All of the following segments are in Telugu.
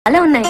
అలా ఉన్నాయి.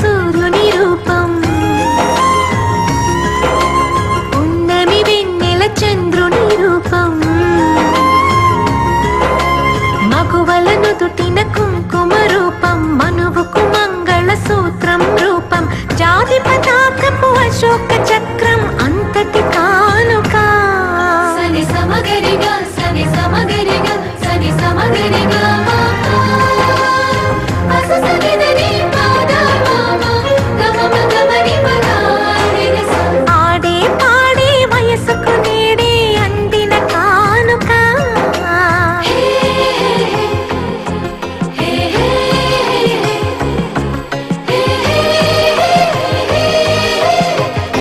సూర్యుని రూపం ఉన్నమి వెన్నెల చంద్రుని రూపం మగువలను తుటిన కుంకుమ రూపం మనువుకు మంగళ సూత్రం రూపం జాతి పతాకపు అశోక చక్రం అంతటి కానుక సని సమగరిగా సని సమగరిగా సని సమగరిగా